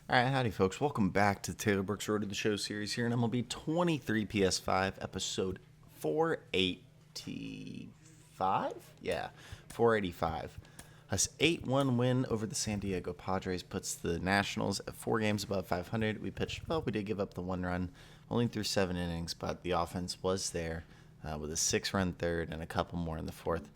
All right, howdy, folks. Welcome back to Taylor Brooks Road to the Show series here in MLB 23 PS5, episode 485? Yeah, 485. A 8-1 win over the San Diego Padres puts the Nationals at 4 games above 500. We pitched well. We did give up the 1 run, only through 7 innings, but the offense was there with a 6-run third and a couple more in the fourth.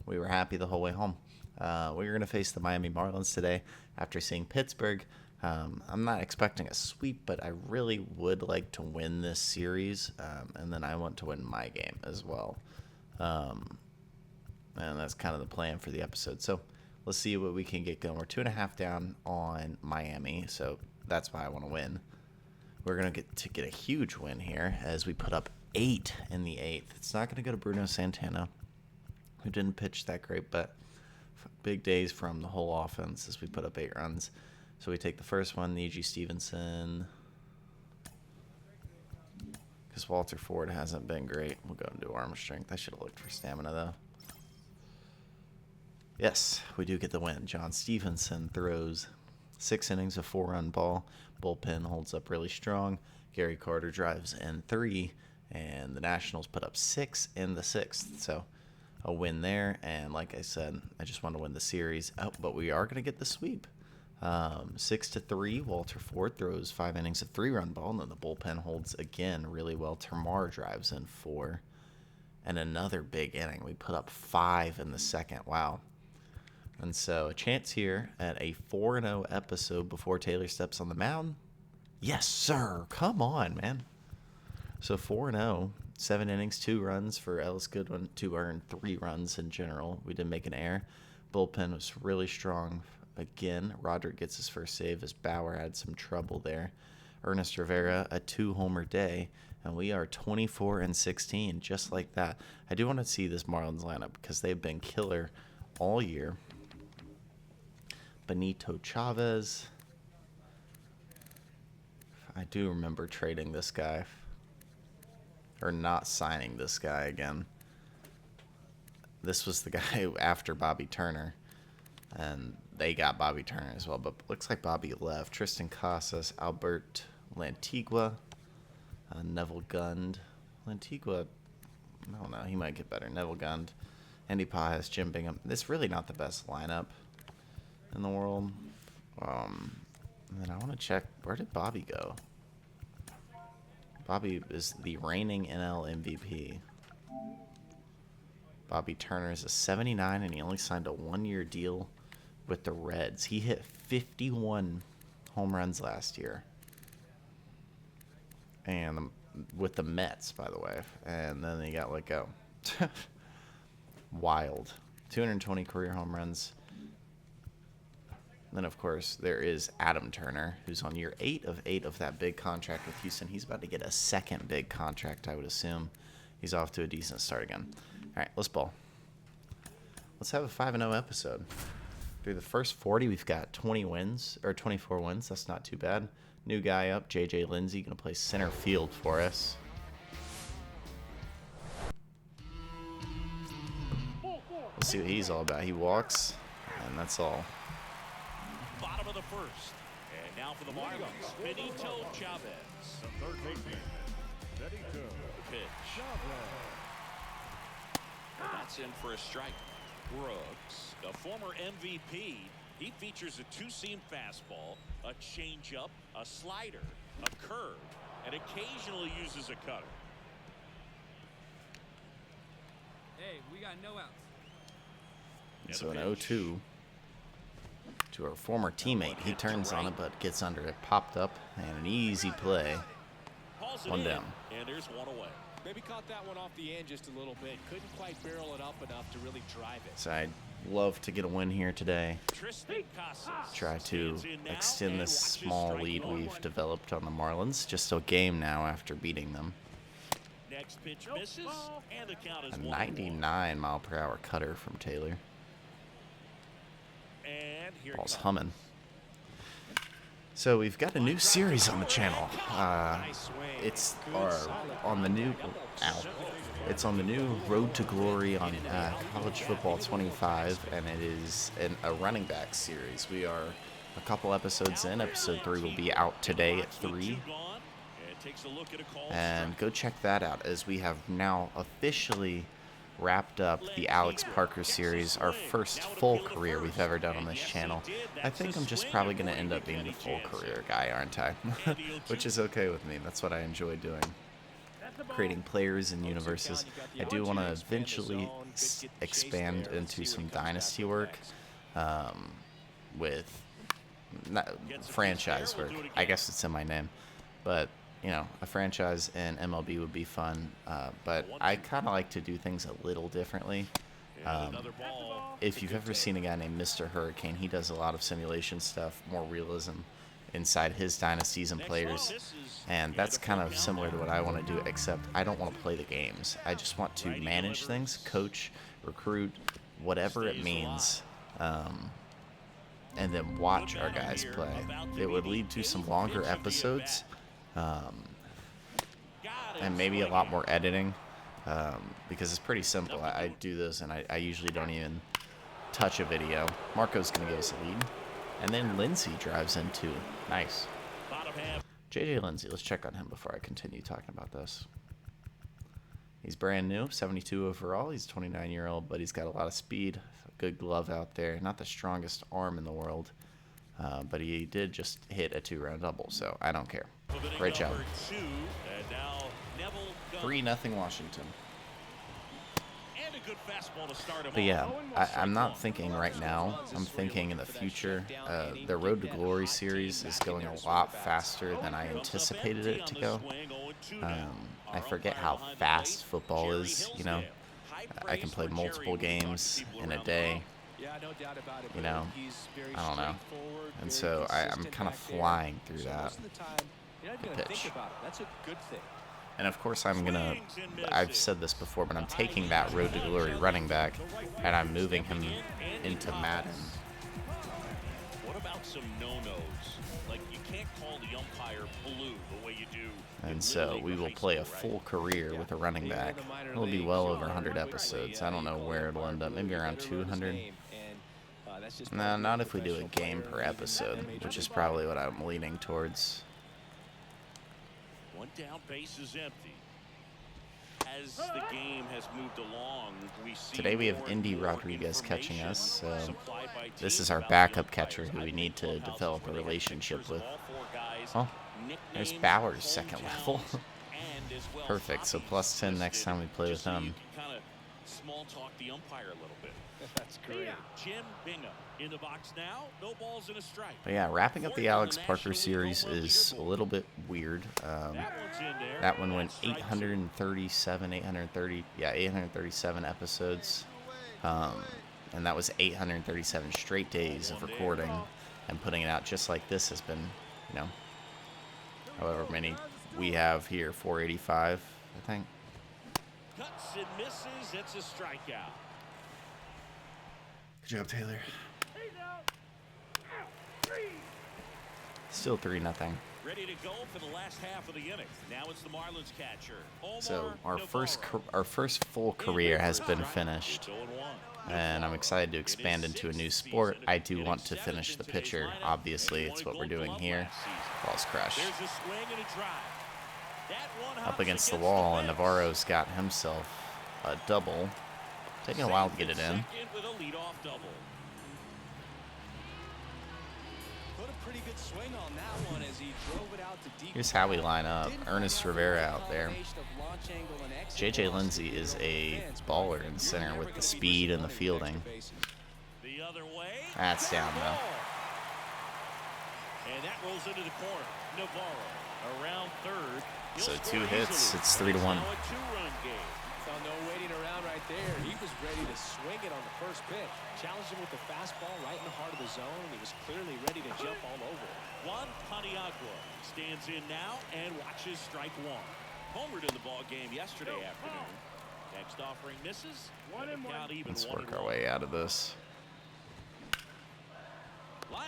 We were happy the whole way home. We were going to face the Miami Marlins today after seeing Pittsburgh. I'm not expecting a sweep, but I really would like to win this series, and then I want to win my game as well. And that's kind of the plan for the episode. So let's see what we can get going. We're 2.5 down on Miami, so that's why I want to win. We're going to get a huge win here as we put up 8 in the 8th. It's not going to go to Bruno Santana, who didn't pitch that great, but big days from the whole offense as we put up 8 runs. So we take the first one, E.G. Stevenson, because Walter Ford hasn't been great. We'll go and do arm strength. I should have looked for stamina, though. Yes, we do get the win. John Stevenson throws 6 innings, a 4-run ball. Bullpen holds up really strong. Gary Carter drives in 3, and the Nationals put up 6 in the 6th. So a win there, and like I said, I just want to win the series. Oh, but we are going to get the sweep. 6-3, Walter Ford throws 5 innings, a 3-run ball, and then the bullpen holds again really well. Termar drives in 4, and another big inning. We put up 5 in the second. Wow. And so a chance here at a 4-0 episode before Taylor steps on the mound. Yes, sir. Come on, man. So 4-0, 7 innings, 2 runs for Ellis Goodwin to earn 3 runs in general. We did make an error. Bullpen was really strong. Again, Roderick gets his first save as Bauer had some trouble there. Ernest Rivera, a 2-homer day, and we are 24-16, just like that. I do want to see this Marlins lineup because they've been killer all year. Benito Chavez. I do remember trading this guy, or not signing this guy again. This was the guy after Bobby Turner, and they got Bobby Turner as well, but looks like Bobby left. Tristan Casas, Albert Lantigua, Neville Gund. Lantigua, I don't know, he might get better. Neville Gund, Andy Pajas, Jim Bingham. This is really not the best lineup in the world. And then I want to check, where did Bobby go? Bobby is the reigning NL MVP. Bobby Turner is a 79, and he only signed a 1-year deal with the Reds. He hit 51 home runs last year, and with the Mets, by the way, and then he got let go. Wild. 220 career home runs. Then, of course, there is Adam Turner, who's on year 8 of that big contract with Houston. He's about to get a second big contract, I would assume. He's off to a decent start again. All right, let's ball. Let's have a 5-0 episode. Through the first 40, we've got 20 wins, or 24 wins. That's not too bad. New guy up, J.J. Lindsay, going to play center field for us. Let's see what he's all about. He walks, and that's all. Bottom of the first. And now for the Marlins, Benito Chavez. The third baseman, Benito Pitch. Chavez. That's in for a strike. Brooks, the former MVP, he features a 2-seam fastball, a changeup, a slider, a curve, and occasionally uses a cutter. Hey, we got no outs. So an 0-2 to our former teammate. He turns on it, but gets under it. Popped up, and an easy play. One down. And there's one away. Maybe caught that one off the end just a little bit. Couldn't quite barrel it up enough to really drive it. So I'd love to get a win here today. Tristan Casas Try to stands in now extend and this watches small strike lead one. we've developed on the Marlins. Just a game now after beating them. Next pitch misses, and the count is A 1-1. 99-mile-per-hour cutter from Taylor. And here Ball's comes. humming. So we've got a new series on the channel. It's on the new Road to Glory on College Football 25, and it is a running back series. We are a couple episodes in. Episode 3 will be out today at 3. And go check that out, as we have now officially wrapped up the Alex Parker series, our first full career we've ever done on this channel. I think I'm just probably going to end up being the full career guy, aren't I? Which is okay with me. That's what I enjoy doing. Creating players and universes. I do want to eventually expand into some dynasty work with franchise work. I guess it's in my name. But, you know, a franchise in MLB would be fun. But I kind of like to do things a little differently. If you've ever seen a guy named Mr. Hurricane, he does a lot of simulation stuff, more realism inside his dynasties and players. And that's kind of similar to what I want to do, except I don't want to play the games. I just want to manage things, coach, recruit, whatever it means. And then watch our guys play. It would lead to some longer episodes, and maybe a lot more editing, because it's pretty simple. I do this, and I usually don't even touch a video. Marco's going to give us a lead, and then Lindsey drives in too. Nice. JJ Lindsey, let's check on him before I continue talking about this. He's brand new, 72 overall. He's a 29-year-old, but he's got a lot of speed. Good glove out there. Not the strongest arm in the world, but he did just hit a 2-run double, so I don't care. Great job. 3-0 Washington. But yeah, I'm not thinking right now. I'm thinking in the future. The Road to Glory series is going a lot faster than I anticipated it to go. I forget how fast football is, you know. I can play multiple games in a day, you know, I don't know. And so I'm kind of flying through that pitch. And of course I've said this before, but I'm taking that Road to Glory running back and I'm moving him into Madden. What about some no-nos? Like, you can't call the umpire blue the way you do. And so we will play a full career with a running back. It'll be well over 100 episodes. I don't know where it'll end up. Maybe around 200. No, not if we do a game per episode, which is probably what I'm leaning towards. One down, base is empty. As the game has moved along, today we have Indy Rodriguez catching us. So this is our backup catcher who we need to develop a relationship with. Oh, there's Bauer's second level. Perfect. So +10 next time we play with him. Small talk the umpire a little bit. That's great. Jim Bingham in the box now. No balls and a strike. But yeah, wrapping up the Alex Parker series is a little bit weird. That one went 837 episodes. And that was 837 straight days of recording and putting it out, just like this has been, you know, however many we have here, 485, I think. Cuts and misses. It's a strikeout. Good job, Taylor. Still 3-0. Ready to go for the last half of the inning. Now it's the Marlins catcher. So our first full career has been finished, and I'm excited to expand into a new sport. I do want to finish the pitcher. Obviously, it's what we're doing here. Ball's crushed. Up against the wall, and Navarro's got himself a double. Taking a while to get it in. Here's how we line up. Ernest Rivera out there. JJ Lindsey is a baller in center with the speed and the fielding. That's down though. And that rolls into the corner. Navarro around third. So 2 hits. It's 3-1. No waiting around right there. He was ready to swing it on the first pitch. Challenged him with the fastball right in the heart of the zone. He was clearly ready to jump all over it. Juan Paniagua stands in now and watches strike one. Homered in the ball game yesterday afternoon. Next offering misses. Let's work our way out of this.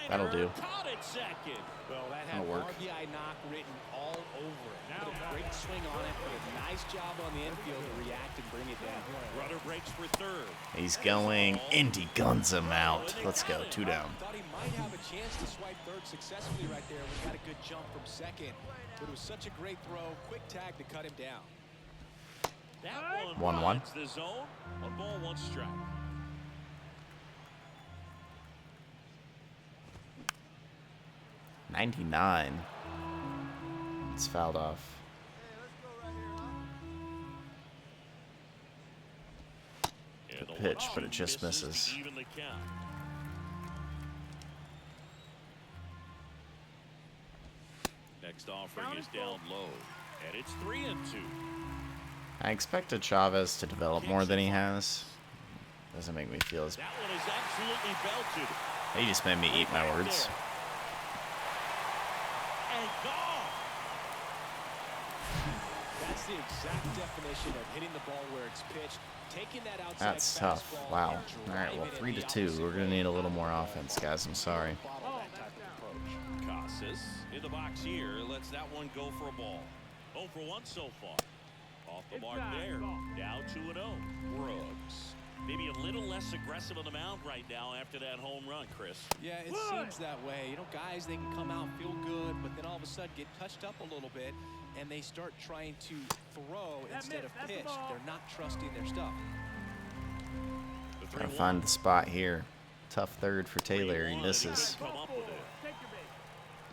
That'll do. Caught it second. Well, that had That'll work. RBI knock written all over it. Put a great swing on it, but a nice job on the infield to react and bring it down. Runner breaks for third. He's going. Indy guns him out. Let's go. 2 down. Thought he might have a chance to swipe third successfully right there. We got a good jump from second, but it was such a great throw. Quick tag to cut him down. That 1-1. finds the zone. 1 ball, 1 strike. 99. It's fouled off. And the pitch, 1-2 but it just misses. to even the count. Next offering is down low, and it's 3-2. I expected Chavez to develop more than he has. Doesn't make me feel as... That one is absolutely belted. He just made me eat my words. And gone. That's the exact definition of hitting the ball where it's pitched. Taking that outside That's tough. fastball Wow. and All right, well, driving it 3-2. the We're going to need a little more offense, guys. I'm sorry. Follow that type of approach. Casas in the box here lets that one go for a ball. 0 for 1 so far. Off the mark there. Down 2-0. Brooks. Maybe a little less aggressive on the mound right now after that home run, Chris. Yeah, it seems that way. You know, guys, they can come out, feel good, but then all of a sudden get touched up a little bit, and they start trying to throw instead of pitch. They're not trusting their stuff. Trying to find the spot here. Tough third for Taylor. He misses.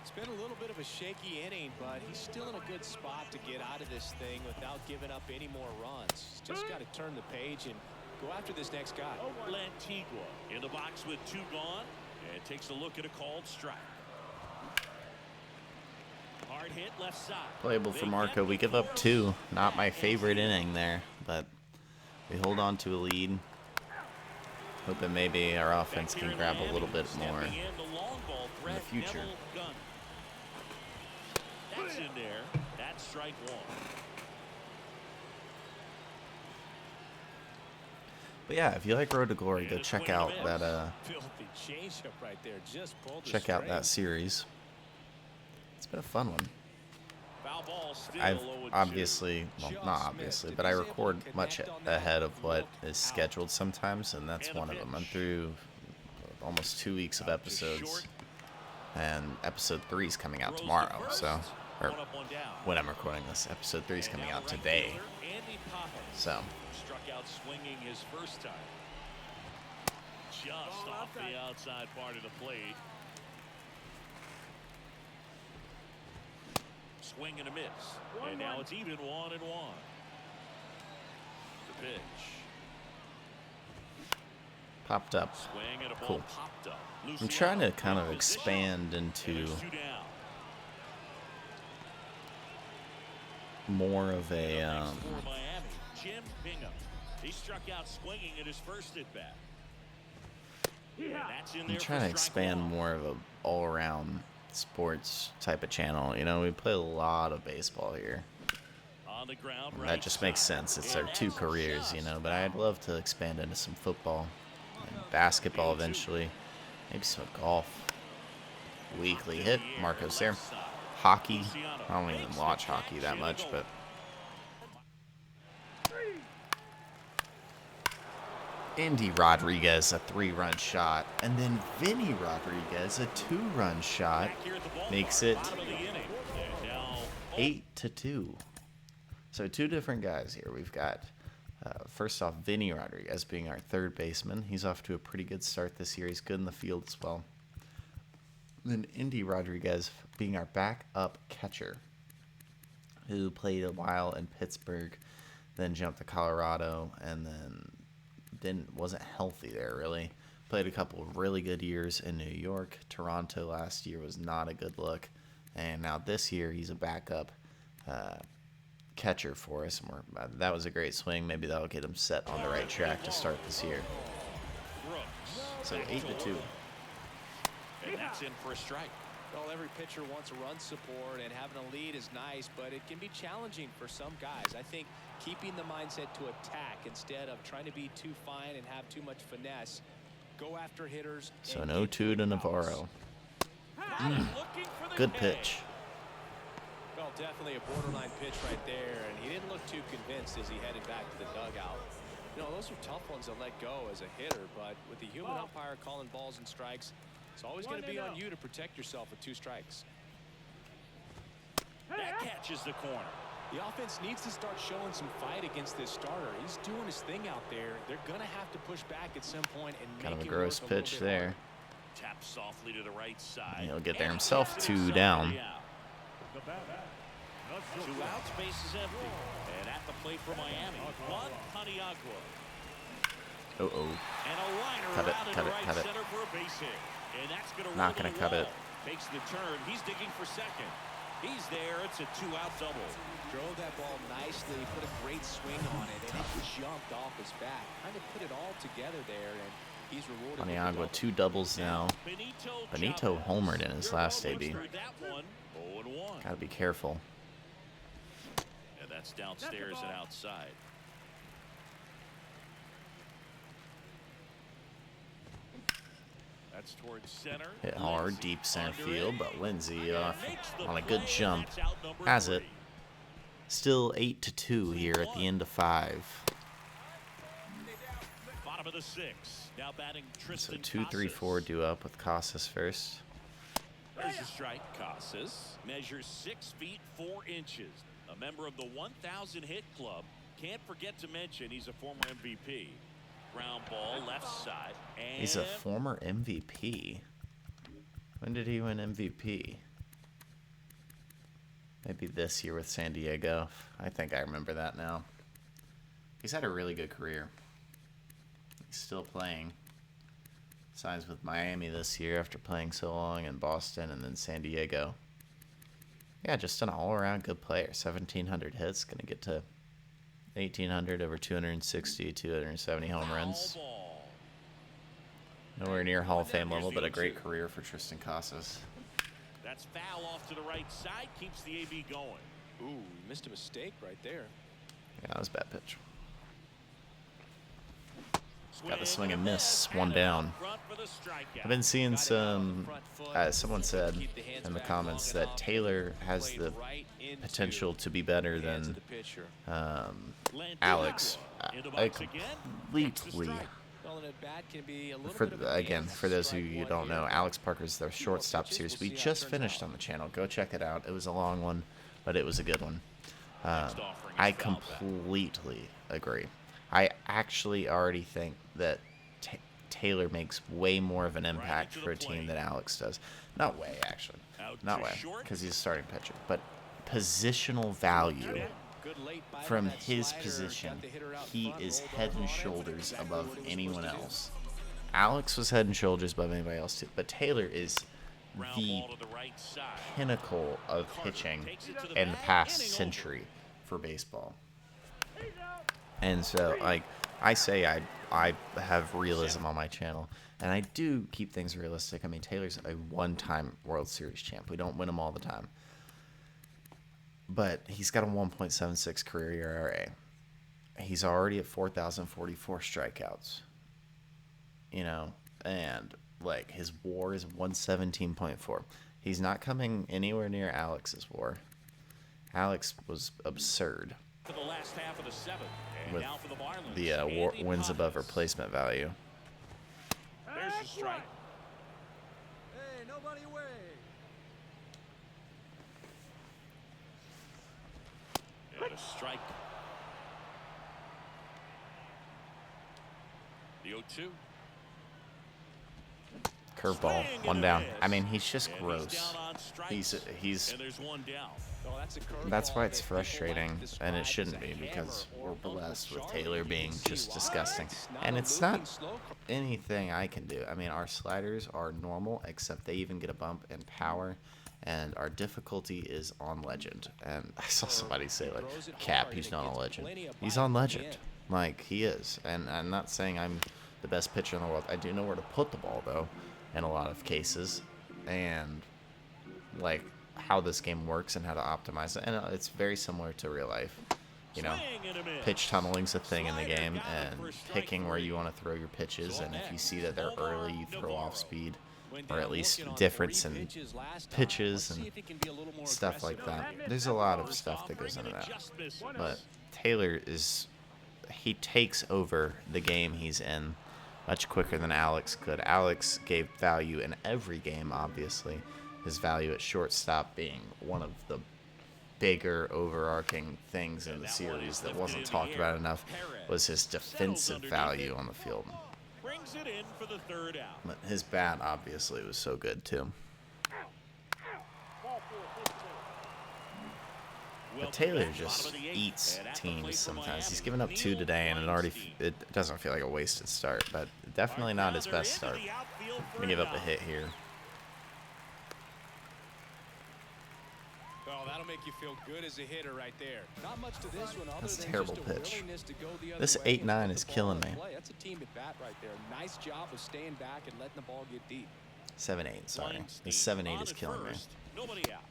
It's been a little bit of a shaky inning, but he's still in a good spot to get out of this thing without giving up any more runs. He's just got to turn the page and go after this next guy. Lantigua in the box with 2 gone, and takes a look at a called strike. Hard hit left side. Playable for Marco. We give up 2. Not my favorite inning there, but we hold on to a lead. Hoping maybe our offense can grab a little bit more in the future. That's in there. That's strike 1. But yeah, if you like Road to Glory, go check out that Filthy changeup right there. Just pulled the check out that string. series. It's been a fun one. Foul ball still I've 0-2. obviously, well, not obviously, but I record much ahead of what is scheduled sometimes, and that's one of them. I'm through almost 2 weeks of episodes, and episode 3 is coming out tomorrow, so, or when I'm recording this, episode 3 is coming out today, so. Struck out swinging his first time. Just off the outside part of the plate. Swing and a miss. And now it's even 1-1. The pitch. Popped up. Swing and a ball Cool. popped up. I'm trying to kind of expand into more of a, For Miami, Jim Bingham. He struck out swinging at his first at bat. I'm trying to expand more of a all-around sports type of channel. You know, we play a lot of baseball here. On the ground, And that just makes sense. It's our 2 careers, you know, but I'd love to expand into some football and basketball eventually. Maybe some golf. Weekly hit. Marco's there. Hockey. I don't even watch hockey that much, but Indy Rodriguez, a 3-run shot. And then Vinny Rodriguez, a 2-run shot. Makes it 8-2. So 2 different guys here. We've got, first off, Vinny Rodriguez being our 3rd baseman. He's off to a pretty good start this year. He's good in the field as well. Then Indy Rodriguez being our backup catcher, who played a while in Pittsburgh, then jumped to Colorado, and then wasn't healthy there really. Played a couple of really good years in New York. Toronto last year was not a good look, and now this year he's a backup catcher for us. And that was a great swing. Maybe that'll get him set on the right track to start this year. So 8-2. And that's in for a strike. Well, every pitcher wants a run support, and having a lead is nice, but it can be challenging for some guys. I think keeping the mindset to attack instead of trying to be too fine and have too much finesse go after hitters. So an 0-2 to Navarro. Good pitch. Well, definitely a borderline pitch right there, and he didn't look too convinced as he headed back to the dugout. You know, those are tough ones to let go as a hitter, but with the human umpire calling balls and strikes, it's always going to be on you to protect yourself with 2 strikes. That catches the corner. The offense needs to start showing some fight against this starter. He's doing his thing out there. They're going to have to push back at some point and Kind of make a it gross work a little pitch bit there. Tap softly to the right side. He'll get there And himself, gets 2 himself down. to the out. The batter, the 2 outs, base is empty. And at the plate for Miami, Juan Paniagua. Uh-oh. And a liner Cut it, around in cut the it, right cut it. center for a base hit. And that's going to Not roll to gonna the cut wall. it. Takes the turn. He's digging for second. He's there. It's a 2-out double. Drove that ball nicely, put a great swing on it, and it jumped off his back. Kind of put it all together there, and he's rewarded. Paniagua, 2 doubles now. Benito homered in his last AB. Gotta be careful. And that's downstairs and outside. That's towards center. Hit hard, deep center field, but Lindsey off on a good jump. Has it. Still 8-2 here at the end of 5. Bottom of the 6th. Now batting So Tristan 2-3-4 due up with Casas first. There's a strike. Casas measures 6 feet 4 inches. A member of the 1,000 hit club. Can't forget to mention he's a former MVP. Ground ball left side. And He's a former MVP. When did he win MVP? Maybe this year with San Diego. I think I remember that now. He's had a really good career. He's still playing. Signs with Miami this year after playing so long in Boston and then San Diego. Yeah, just an all-around good player. 1,700 hits. Going to get to 1,800 over 260, 270 home runs. Nowhere near Hall of Fame level, but a great career for Tristan Casas. That's foul off to the right side. Keeps the AB going. Ooh, missed a mistake right there. Yeah, that was a bad pitch. Got the swing and miss. 1 down. I've been seeing some, someone said in the comments that Taylor has the potential to be better than Alex. I completely, for those of you who don't know, Alex Parker's the shortstop series we just finished on the channel. Go check it out. It was a long one, but it was a good one. I completely agree. I actually already think that Taylor makes way more of an impact for a team than Alex does. Not way, actually. Not way, because he's a starting pitcher. But positional value from his position, he is head and shoulders above anyone else. Alex was head and shoulders above anybody else, too. But Taylor is the pinnacle of pitching in the past century for baseball. And so, like, I say I have realism on my channel, and I do keep things realistic. I mean, Taylor's a one-time World Series champ. We don't win them all the time. But he's got a 1.76 career ERA. He's already at 4,044 strikeouts. You know, and, like, his WAR is 117.4. He's not coming anywhere near Alex's WAR. Alex was absurd. For the last half of the 7th. And With now for the Marlins, the wins above replacement value. There's a strike. Hey, nobody away. And a strike. The 0-2. Curveball, 1 down. I mean, he's just gross. He's And there's 1 down. That's why it's frustrating, and it shouldn't be, because we're blessed with Taylor being just disgusting. And it's not anything I can do. I mean, our sliders are normal, except they even get a bump in power, and our difficulty is on legend. And I saw somebody say, like, Cap, he's not on legend. He's on legend. Like, he is. And I'm not saying I'm the best pitcher in the world. I do know where to put the ball, though, in a lot of cases. And, like, how this game works and how to optimize it. And it's very similar to real life. you know, Swing and a miss. pitch tunneling's a thing in the Slider game, got him and for strike picking where 3. you want to throw your pitches, So and if you next, see that they're Omar early, you throw off Navarro. speed, Went or down at least looking on difference 3 in pitches last time. pitches Let's see and if he can be a little more stuff like aggressive that. here. There's a lot of First stuff that goes offering into and that. it just misses. But Taylor he takes over the game he's in much quicker than Alex could. Alex gave value in every game, obviously. His value at shortstop being one of the bigger overarching things in the series that wasn't talked about enough was his defensive value on the field. Brings it in for the third out. But his bat obviously was so good too. But Taylor just eats teams sometimes. He's given up 2 today, and it doesn't feel like a wasted start, but definitely not his best start. I'm gonna give up a hit here. Oh, that'll make you feel good as a hitter right there. Not much to this one other That's a than terrible just a pitch. willingness to go the other This way 8-9 and is put the killing ball in me. play. That's a team at bat right there. Nice job of staying back and letting the ball get deep. 7-8, sorry. Weinstein This 7-8 on is at killing me. first, Nobody out.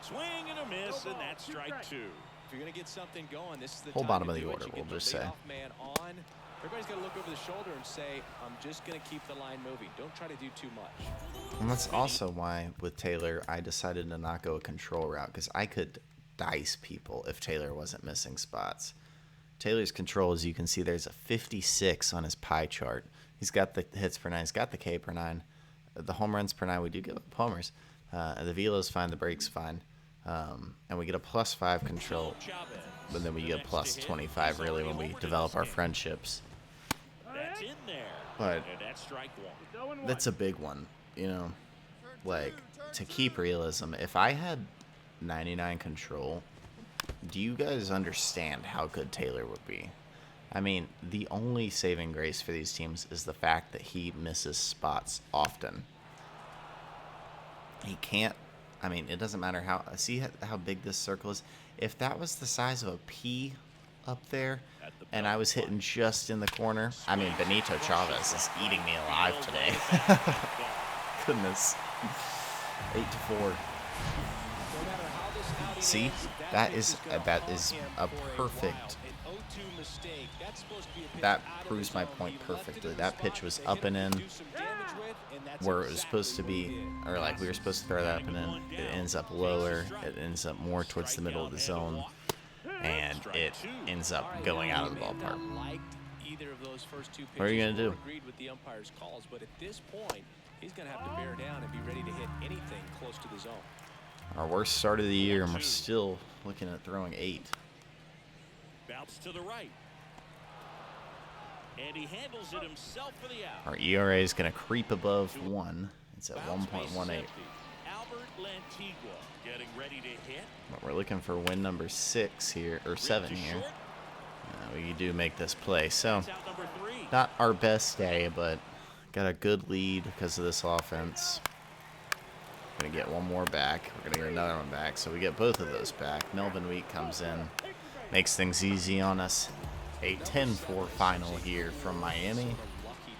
Swing and a miss, and that's strike 2. If you're going to get something going, this is the Whole time bottom to of the do it. order, You we'll get the just say. leadoff man on. Everybody's got to look over the shoulder and say, I'm just going to keep the line moving. Don't try to do too much. And that's also why, with Taylor, I decided to not go a control route, because I could dice people if Taylor wasn't missing spots. Taylor's control, as you can see, there's a 56 on his pie chart. He's got the hits per 9. He's got the K per 9. The home runs per 9, we do give up homers. The velo's fine. The break's fine. And we get a +5 control. But then we get a +25, really, when we develop our friendships. That's in there. But And that's strike 1. that's a big one, you know. Like, to keep realism, if I had 99 control, do you guys understand how good Taylor would be? I mean, the only saving grace for these teams is the fact that he misses spots often. He can't, I mean, it doesn't matter how, see how big this circle is? If that was the size of a pea up there, and I was hitting just in the corner, I mean, Benito Chavez is eating me alive today. Goodness. 8-4. See, that is a perfect. That proves my point perfectly. That pitch was up and in where it was supposed to be, or like we were supposed to throw that up and in. It ends up lower. It ends up more towards the middle of the zone, and it ends up going out of the ballpark. What are you gonna do? Agreed with the umpire's calls, but at this point, he's gonna have to bear down and be ready to hit anything close to the zone. Our worst start of the year, and we're still looking at throwing 8. Bounce to the right. And he handles it himself for the out. Our ERA is going to creep above 1. It's at Bounce base 1.18. empty. Albert Lantigua getting ready to hit. But we're looking for win number 6 here, or 7 Rip to here. short. We do make this play. So, That's out number 3. not our best day, but got a good lead because of this offense. Going to get one more back. We're going to get another one back. So we get both of those back. Melvin Wheat comes in, makes things easy on us. A 10-4 final here from Miami,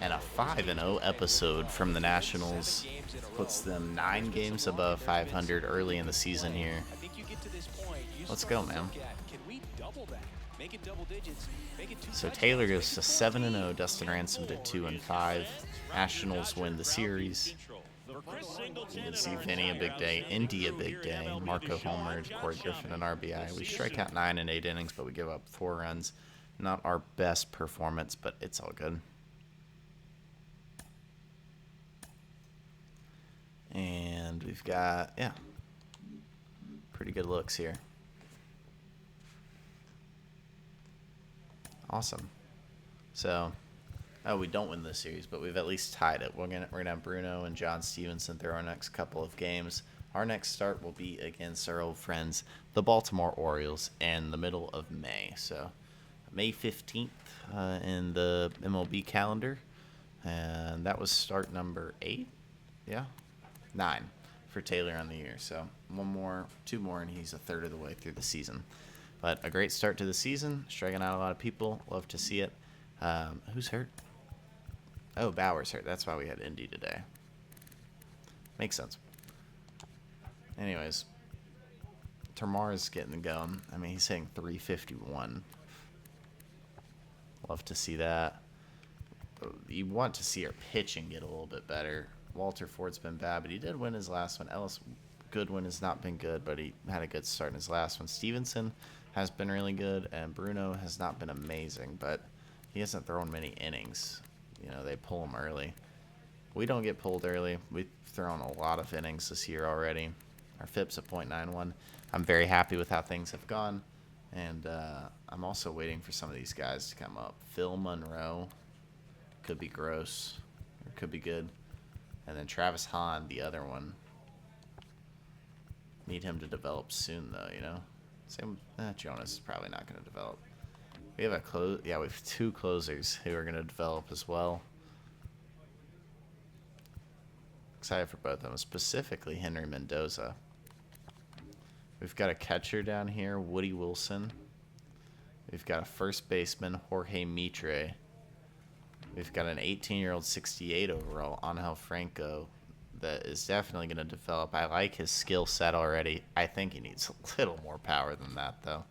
and a 5-0 episode from the Nationals. Puts them 9 games above 500 early in the season here. Let's go, man. So Taylor goes to 7-0. Dustin Ransom to 2-5. Nationals win the series. You can see Vinny a big day, Indy a big day, Marco homered, Corey Griffin an RBI. We strike out 9 in 8 innings, but we give up 4 runs. Not our best performance, but it's all good. And we've got, yeah, pretty good looks here. Awesome. So, oh, we don't win this series, but we've at least tied it. We're gonna have Bruno and John Stevenson through our next couple of games. Our next start will be against our old friends, the Baltimore Orioles, in the middle of May. So, May 15th in the MLB calendar, and that was start number 8. Yeah, 9 for Taylor on the year. So 2 more, and he's a third of the way through the season. But a great start to the season, striking out a lot of people. Love to see it. Who's hurt? Oh, Bauer's hurt. That's why we had Indy today. Makes sense. Anyways, Termar's getting going. I mean, he's hitting 351. Love to see that. You want to see our pitching get a little bit better. Walter Ford's been bad, but he did win his last one. Ellis Goodwin has not been good, but he had a good start in his last one. Stevenson has been really good, and Bruno has not been amazing, but he hasn't thrown many innings. You know, they pull him early. We don't get pulled early. We've thrown a lot of innings this year already. Our FIP's at .91. I'm very happy with how things have gone, and I'm also waiting for some of these guys to come up. Phil Monroe could be gross, or could be good. And then Travis Hahn, the other one. Need him to develop soon, though, you know? Same, Jonas is probably not going to develop. We have we have 2 closers who are going to develop as well. Excited for both of them, specifically Henry Mendoza. We've got a catcher down here, Woody Wilson. We've got a first baseman, Jorge Mitre. We've got an 18-year-old 68 overall, Angel Franco, that is definitely going to develop. I like his skill set already. I think he needs a little more power than that, though.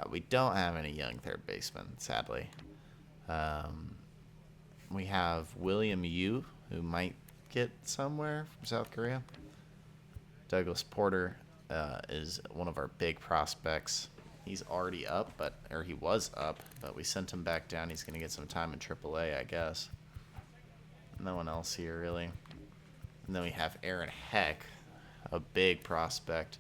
We don't have any young third basemen, sadly. We have William Yu, who might get somewhere from South Korea. Douglas Porter is one of our big prospects. He's already up, or he was up, but we sent him back down. He's going to get some time in AAA, I guess. No one else here, really. And then we have Aaron Heck, a big prospect,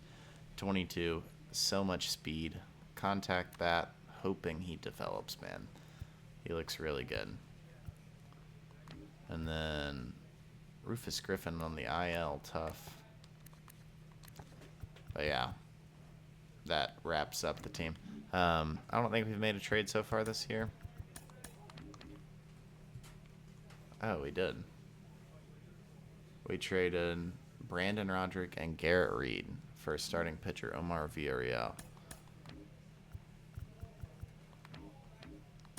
22, so much speed. Contact bat, hoping he develops, man. He looks really good. And then Rufus Griffin on the IL, tough. But yeah, that wraps up the team. I don't think we've made a trade so far this year. Oh, we did. We traded Brandon Roderick and Garrett Reed for starting pitcher Omar Villarreal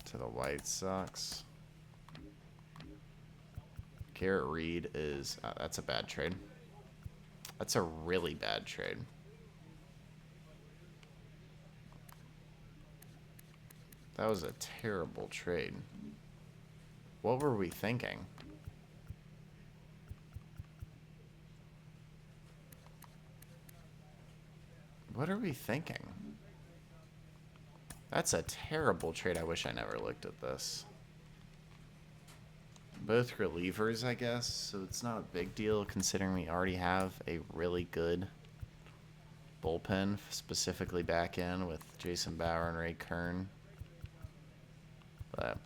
to the White Sox. Garrett Reed is... that's a bad trade. That's a really bad trade. That was a terrible trade. What were we thinking? What are we thinking? That's a terrible trade. I wish I never looked at this. Both relievers, I guess, so it's not a big deal considering we already have a really good bullpen, specifically back in with Jason Bauer and Ray Kern. But,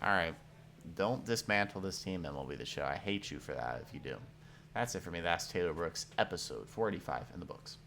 alright. Don't dismantle this team, MLB The Show. I hate you for that if you do. That's it for me. That's Taylor Brooks, episode 45 in the books.